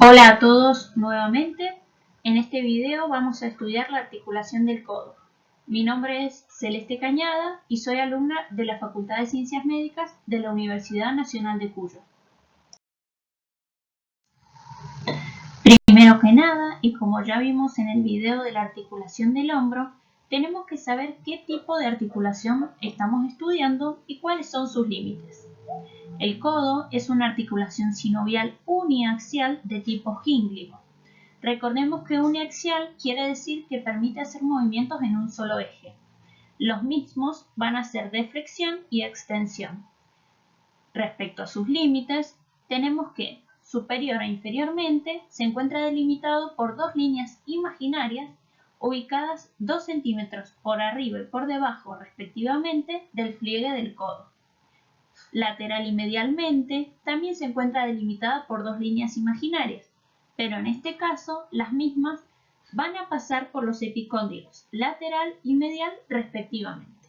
Hola a todos nuevamente. En este video vamos a estudiar la articulación del codo. Mi nombre es Celeste Cañada y soy alumna de la Facultad de Ciencias Médicas de la Universidad Nacional de Cuyo. Primero que nada, y como ya vimos en el video de la articulación del hombro, tenemos que saber qué tipo de articulación estamos estudiando y cuáles son sus límites. El codo es una articulación sinovial uniaxial de tipo gínglico. Recordemos que uniaxial quiere decir que permite hacer movimientos en un solo eje. Los mismos van a ser de flexión y extensión. Respecto a sus límites, tenemos que superior e inferiormente se encuentra delimitado por dos líneas imaginarias ubicadas 2 centímetros por arriba y por debajo respectivamente del pliegue del codo. Lateral y medialmente también se encuentra delimitada por dos líneas imaginarias, pero en este caso las mismas van a pasar por los epicóndilos lateral y medial respectivamente.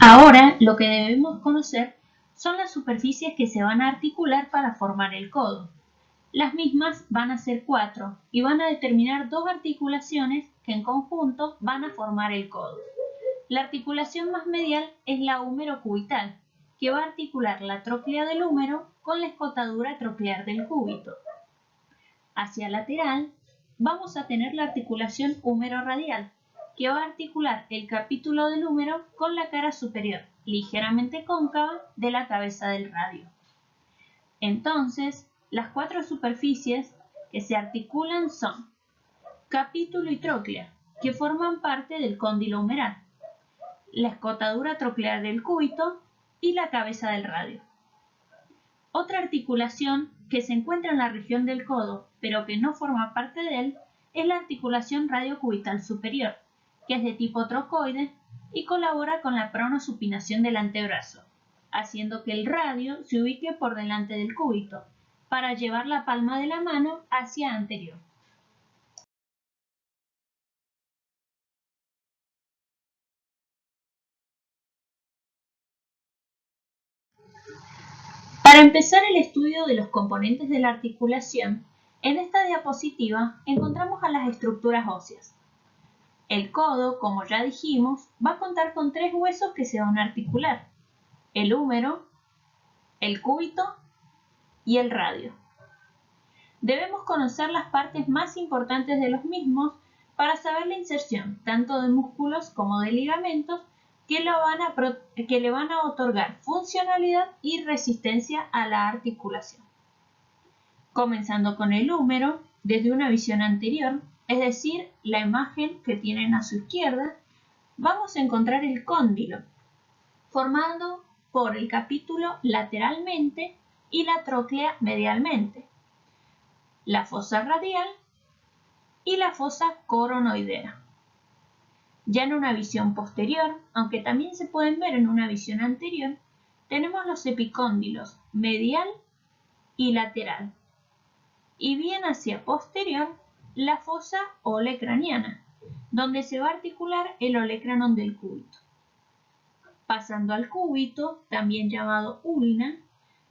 Ahora lo que debemos conocer son las superficies que se van a articular para formar el codo. Las mismas van a ser 4 y van a determinar dos articulaciones que en conjunto van a formar el codo. La articulación más medial es la húmero-cubital, que va a articular la tróclea del húmero con la escotadura troclear del cúbito. Hacia lateral vamos a tener la articulación húmero-radial, que va a articular el capítulo del húmero con la cara superior, ligeramente cóncava, de la cabeza del radio. Entonces, las cuatro superficies que se articulan son capítulo y tróclea, que forman parte del cóndilo humeral, la escotadura troclear del cúbito y la cabeza del radio. Otra articulación que se encuentra en la región del codo, pero que no forma parte de él, es la articulación radiocubital superior, que es de tipo trocoide y colabora con la pronosupinación del antebrazo, haciendo que el radio se ubique por delante del cúbito, para llevar la palma de la mano hacia anterior. Para empezar el estudio de los componentes de la articulación, en esta diapositiva encontramos a las estructuras óseas. El codo, como ya dijimos, va a contar con tres huesos que se van a articular: el húmero, el cúbito y el radio. Debemos conocer las partes más importantes de los mismos para saber la inserción tanto de músculos como de ligamentos que le van a otorgar funcionalidad y resistencia a la articulación. Comenzando con el húmero, desde una visión anterior, es decir, la imagen que tienen a su izquierda, vamos a encontrar el cóndilo, formado por el capítulo lateralmente y la tróclea medialmente, la fosa radial y la fosa coronoidea. Ya en una visión posterior, aunque también se pueden ver en una visión anterior, tenemos los epicóndilos medial y lateral, y bien hacia posterior la fosa olecraniana, donde se va a articular el olecranon del cúbito. Pasando al cúbito, también llamado ulna,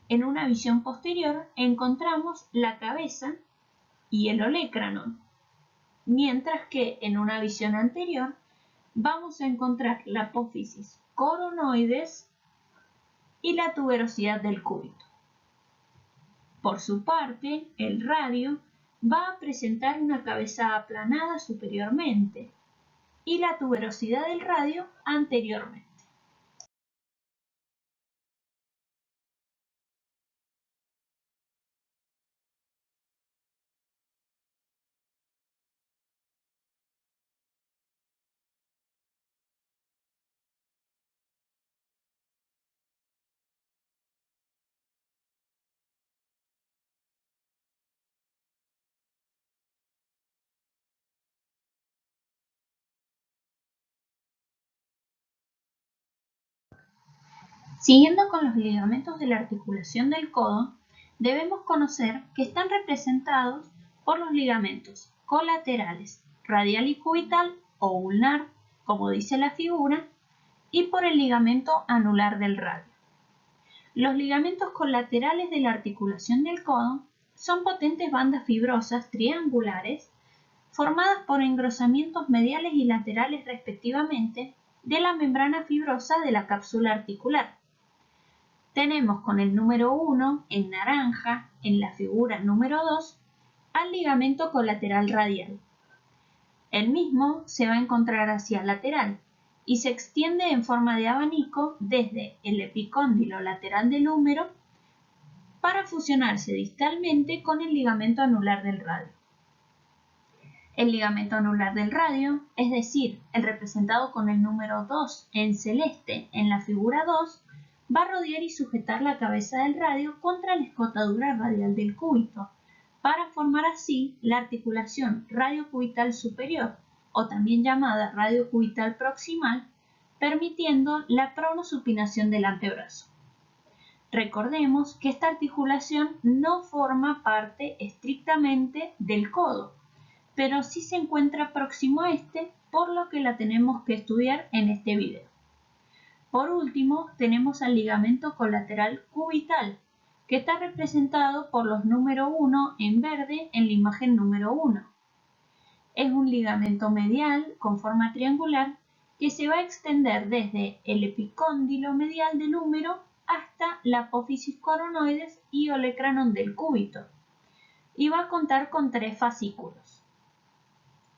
en una visión posterior encontramos la cabeza y el olecranon, mientras que en una visión anterior vamos a encontrar la apófisis coronoides y la tuberosidad del cúbito. Por su parte, el radio va a presentar una cabeza aplanada superiormente y la tuberosidad del radio anteriormente. Siguiendo con los ligamentos de la articulación del codo, debemos conocer que están representados por los ligamentos colaterales, radial y cubital o ulnar, como dice la figura, y por el ligamento anular del radio. Los ligamentos colaterales de la articulación del codo son potentes bandas fibrosas triangulares formadas por engrosamientos mediales y laterales respectivamente de la membrana fibrosa de la cápsula articular. Tenemos con el número 1 en naranja en la figura número 2 al ligamento colateral radial. El mismo se va a encontrar hacia lateral y se extiende en forma de abanico desde el epicóndilo lateral del húmero para fusionarse distalmente con el ligamento anular del radio. El ligamento anular del radio, es decir, el representado con el número 2 en celeste en la figura 2, va a rodear y sujetar la cabeza del radio contra la escotadura radial del cúbito, para formar así la articulación radiocubital superior, o también llamada radiocubital proximal, permitiendo la pronosupinación del antebrazo. Recordemos que esta articulación no forma parte estrictamente del codo, pero sí se encuentra próximo a este, por lo que la tenemos que estudiar en este video. Por último, tenemos al ligamento colateral cubital, que está representado por los número 1 en verde en la imagen número 1. Es un ligamento medial con forma triangular que se va a extender desde el epicóndilo medial del húmero hasta la apófisis coronoides y olecranon del cúbito, y va a contar con 3 fascículos.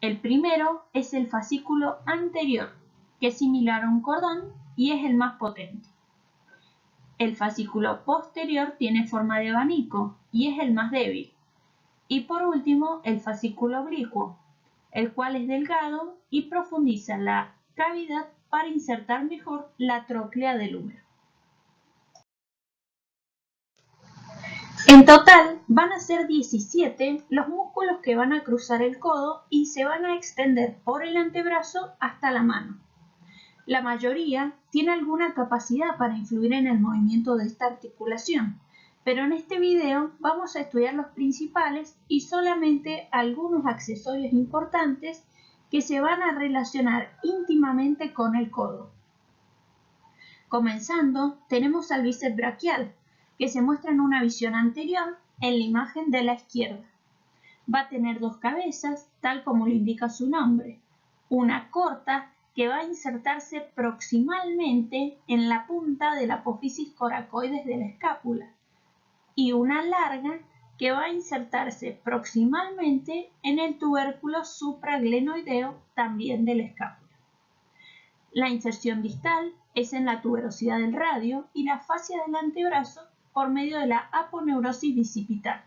El primero es el fascículo anterior, que es similar a un cordón y es el más potente. El fascículo posterior tiene forma de abanico y es el más débil. Y por último, el fascículo oblicuo, el cual es delgado y profundiza la cavidad para insertar mejor la tróclea del húmero. En total van a ser 17 los músculos que van a cruzar el codo y se van a extender por el antebrazo hasta la mano. La mayoría tiene alguna capacidad para influir en el movimiento de esta articulación, pero en este video vamos a estudiar los principales y solamente algunos accesorios importantes que se van a relacionar íntimamente con el codo. Comenzando, tenemos al bíceps braquial, que se muestra en una visión anterior en la imagen de la izquierda. Va a tener 2 cabezas, tal como lo indica su nombre. Una corta, que va a insertarse proximalmente en la punta de la apófisis coracoides de la escápula, y una larga, que va a insertarse proximalmente en el tubérculo supraglenoideo también de la escápula. La inserción distal es en la tuberosidad del radio y la fascia del antebrazo por medio de la aponeurosis bicipital.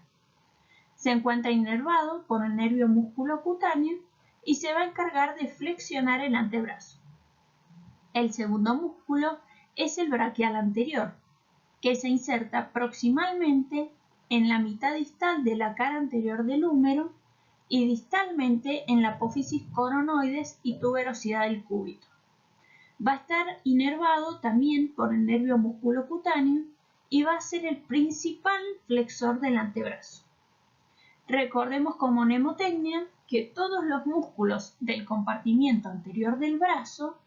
Se encuentra inervado por el nervio musculocutáneo y se va a encargar de flexionar el antebrazo. El segundo músculo es el braquial anterior, que se inserta proximalmente en la mitad distal de la cara anterior del húmero y distalmente en la apófisis coronoides y tuberosidad del cúbito. Va a estar inervado también por el nervio musculocutáneo y va a ser el principal flexor del antebrazo. Recordemos como mnemotecnia que todos los músculos del compartimiento anterior del brazo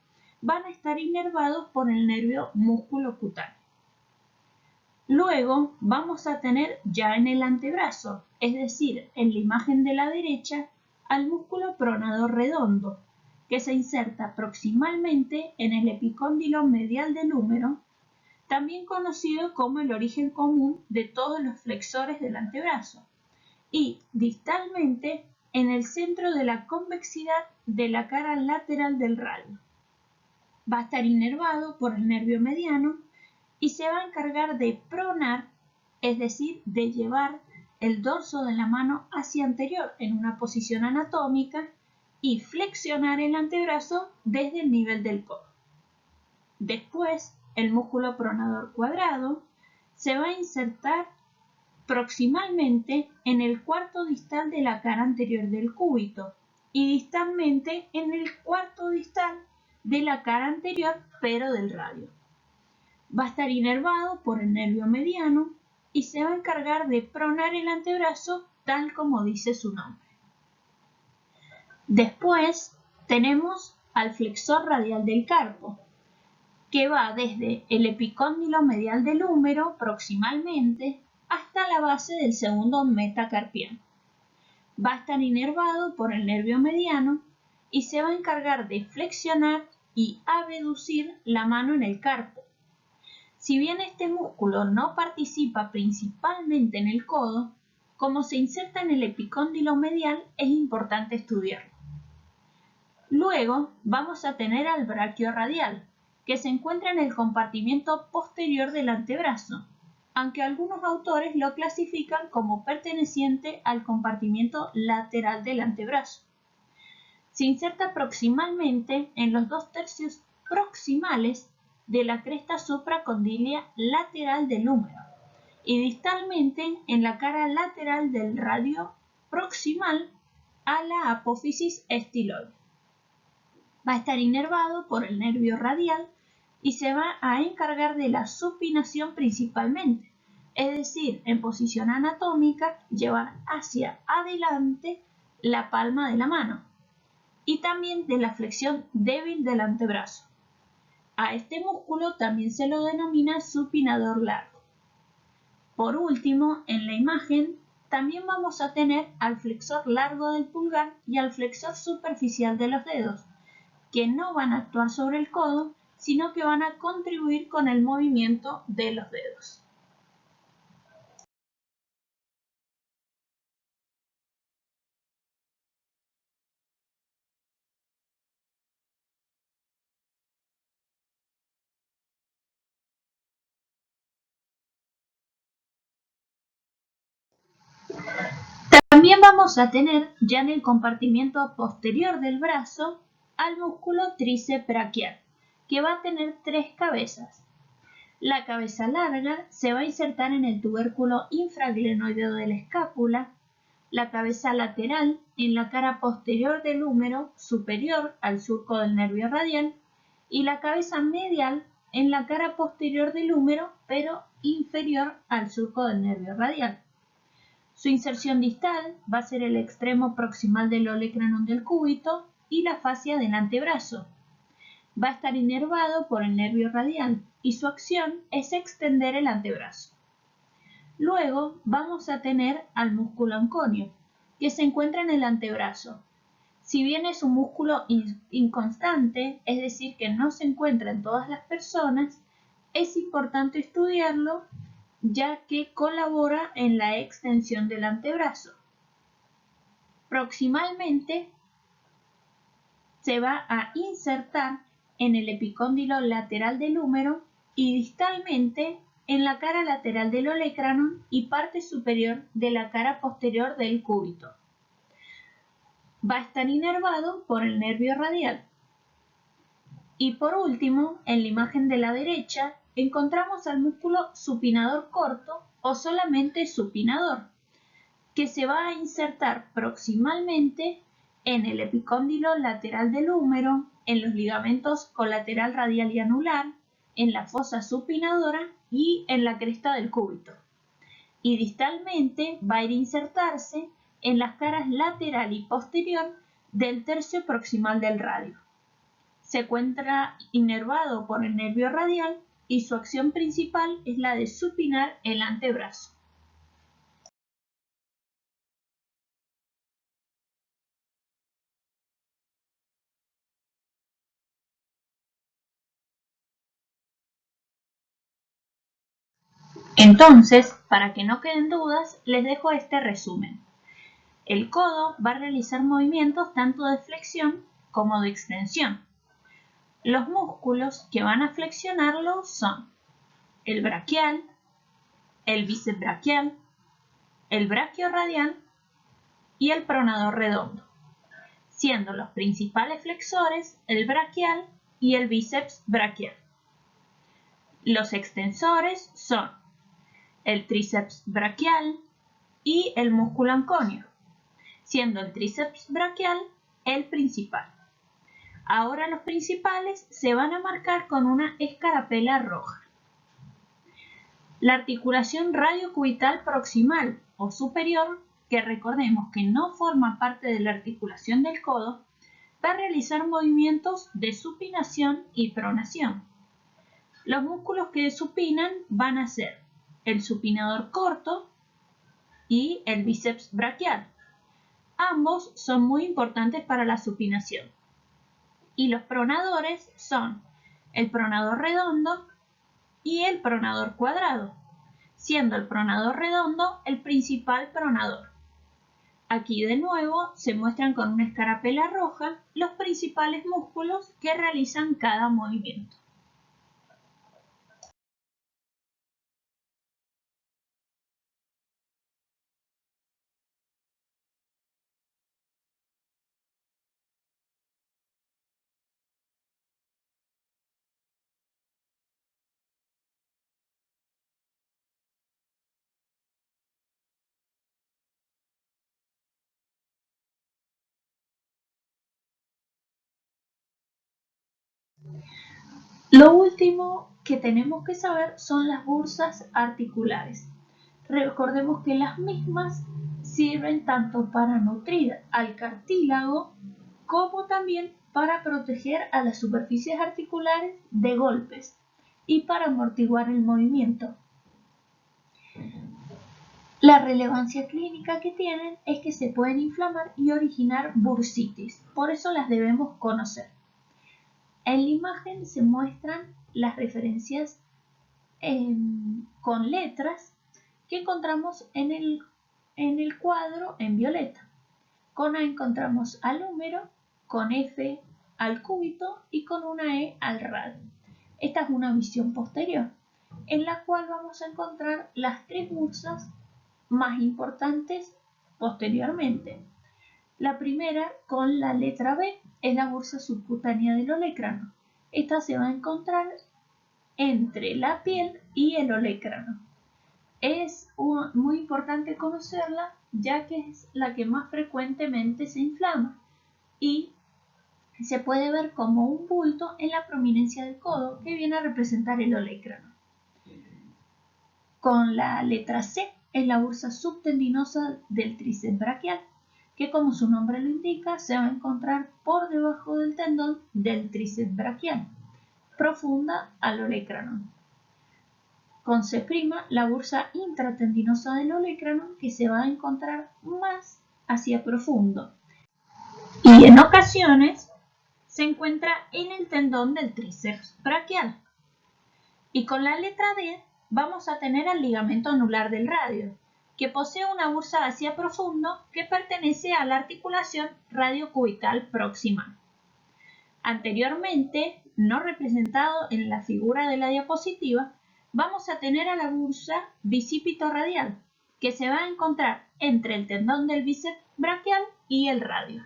van a estar inervados por el nervio musculocutáneo. Luego vamos a tener ya en el antebrazo, es decir, en la imagen de la derecha, al músculo pronador redondo, que se inserta proximalmente en el epicóndilo medial del húmero, también conocido como el origen común de todos los flexores del antebrazo, y distalmente en el centro de la convexidad de la cara lateral del radio. Va a estar inervado por el nervio mediano y se va a encargar de pronar, es decir, de llevar el dorso de la mano hacia anterior en una posición anatómica y flexionar el antebrazo desde el nivel del codo. Después, el músculo pronador cuadrado se va a insertar proximalmente en el cuarto distal de la cara anterior del cúbito y distalmente en el cuarto distal de la cara anterior pero del radio. Va a estar inervado por el nervio mediano y se va a encargar de pronar el antebrazo tal como dice su nombre. Después tenemos al flexor radial del carpo, que va desde el epicóndilo medial del húmero proximalmente hasta la base del segundo metacarpiano. Va a estar inervado por el nervio mediano y se va a encargar de flexionar y abducir la mano en el carpo. Si bien este músculo no participa principalmente en el codo, como se inserta en el epicóndilo medial, es importante estudiarlo. Luego vamos a tener al braquiorradial, que se encuentra en el compartimiento posterior del antebrazo, aunque algunos autores lo clasifican como perteneciente al compartimiento lateral del antebrazo. Se inserta proximalmente en los 2/3 proximales de la cresta supracondílea lateral del húmero y distalmente en la cara lateral del radio proximal a la apófisis estiloide. Va a estar inervado por el nervio radial y se va a encargar de la supinación principalmente, es decir, en posición anatómica, llevar hacia adelante la palma de la mano y también de la flexión débil del antebrazo. A este músculo también se lo denomina supinador largo. Por último, en la imagen también vamos a tener al flexor largo del pulgar y al flexor superficial de los dedos, que no van a actuar sobre el codo, sino que van a contribuir con el movimiento de los dedos. También vamos a tener ya en el compartimiento posterior del brazo al músculo tríceps braquial, que va a tener 3 cabezas. La cabeza larga se va a insertar en el tubérculo infraglenoideo de la escápula, la cabeza lateral en la cara posterior del húmero superior al surco del nervio radial y la cabeza medial en la cara posterior del húmero pero inferior al surco del nervio radial. Su inserción distal va a ser el extremo proximal del olecranon del cúbito y la fascia del antebrazo. Va a estar inervado por el nervio radial y su acción es extender el antebrazo. Luego vamos a tener al músculo anconio, que se encuentra en el antebrazo. Si bien es un músculo inconstante, es decir, que no se encuentra en todas las personas, es importante estudiarlo ya que colabora en la extensión del antebrazo. Proximalmente se va a insertar en el epicóndilo lateral del húmero y distalmente en la cara lateral del olecranon y parte superior de la cara posterior del cúbito. Va a estar inervado por el nervio radial. Y por último, en la imagen de la derecha, encontramos al músculo supinador corto o solamente supinador, que se va a insertar proximalmente en el epicóndilo lateral del húmero, en los ligamentos colateral radial y anular, en la fosa supinadora y en la cresta del cúbito. Y distalmente va a ir a insertarse en las caras lateral y posterior del tercio proximal del radio. Se encuentra inervado por el nervio radial y su acción principal es la de supinar el antebrazo. Entonces, para que no queden dudas, les dejo este resumen. El codo va a realizar movimientos tanto de flexión como de extensión. Los músculos que van a flexionarlo son el braquial, el bíceps braquial, el braquiorradial y el pronador redondo, siendo los principales flexores el braquial y el bíceps braquial. Los extensores son el tríceps braquial y el músculo anconio, siendo el tríceps braquial el principal. Ahora los principales se van a marcar con una escarapela roja. La articulación radiocubital proximal o superior, que recordemos que no forma parte de la articulación del codo, va a realizar movimientos de supinación y pronación. Los músculos que supinan van a ser el supinador corto y el bíceps braquial. Ambos son muy importantes para la supinación. Y los pronadores son el pronador redondo y el pronador cuadrado, siendo el pronador redondo el principal pronador. Aquí de nuevo se muestran con una escarapela roja los principales músculos que realizan cada movimiento. Lo último que tenemos que saber son las bursas articulares. Recordemos que las mismas sirven tanto para nutrir al cartílago como también para proteger a las superficies articulares de golpes y para amortiguar el movimiento. La relevancia clínica que tienen es que se pueden inflamar y originar bursitis, por eso las debemos conocer. En la imagen se muestran las referencias con letras que encontramos en el cuadro en violeta. Con A encontramos al húmero, con F al cúbito y con una E al radio. Esta es una visión posterior, en la cual vamos a encontrar las tres bursas más importantes posteriormente. La primera, con la letra B, es la bursa subcutánea del olecrano. Esta se va a encontrar entre la piel y el olecrano. Es muy importante conocerla, ya que es la que más frecuentemente se inflama y se puede ver como un bulto en la prominencia del codo que viene a representar el olecrano. Con la letra C es la bursa subtendinosa del tríceps braquial, que como su nombre lo indica, se va a encontrar por debajo del tendón del tríceps braquial, profunda al olecrano. Con C', la bursa intratendinosa del olecrano, que se va a encontrar más hacia profundo. Y en ocasiones se encuentra en el tendón del tríceps braquial. Y con la letra D vamos a tener al ligamento anular del radio, que posee una bursa hacia profundo que pertenece a la articulación radiocubital proximal. Anteriormente, no representado en la figura de la diapositiva, vamos a tener a la bursa bicípito radial, que se va a encontrar entre el tendón del bíceps braquial y el radio.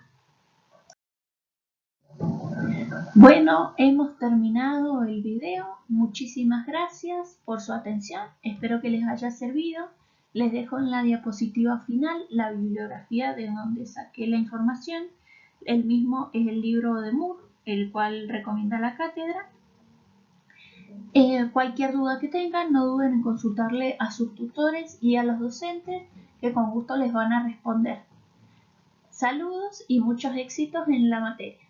Bueno, hemos terminado el video. Muchísimas gracias por su atención. Espero que les haya servido. Les dejo en la diapositiva final la bibliografía de donde saqué la información. El mismo es el libro de Moore, el cual recomienda la cátedra. Cualquier duda que tengan, no duden en consultarle a sus tutores y a los docentes, que con gusto les van a responder. Saludos y muchos éxitos en la materia.